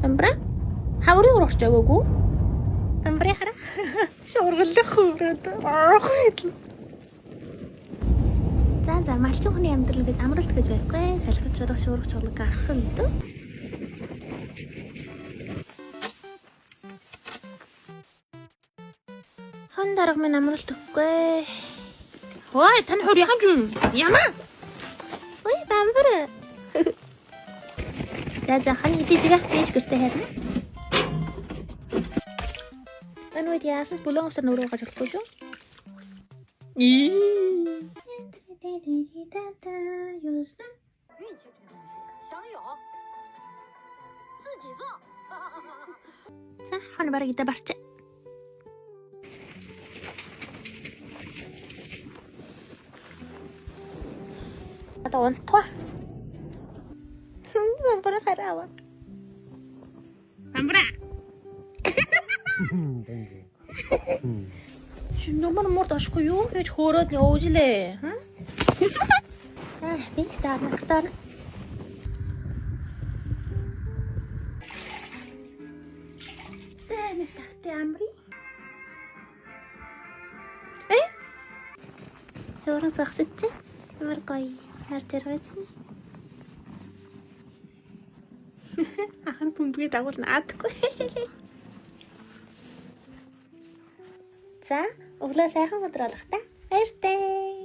Бамбра? Хаврын урагч агаагүй. Бамбра хара. Шуургалах хөрөөд. За малчин хүний амьдрал гэж амралт гэж байхгүй. Салхич урагч шуургач урлаг гарах л дөө. Хон дарга минь амралт өгөхгүй. Ой, тань хөр яхан жин. Ямаа. Ой, Бамбра. За хань идижига биш гэртээ харна. Анууд яасаас булан усар нөрөө гаж болохгүй шүү. 运气这东西，想有自己做。 За хань бараг идэ барч. Одоо унтваа. Бамбра хараа. Бамбра. Шинээр морд ашгүй юу? Гэж хөөрөөд явуулээ. Би стаар нартаар. Сайн тавтай амри. Сөрөн загсч. Ямар гоё. Харж байгаа чинь. Ахан бөмбөгийг дагуул наадгүй. За, өглөө сайхан өдөр болох та. Баяртай.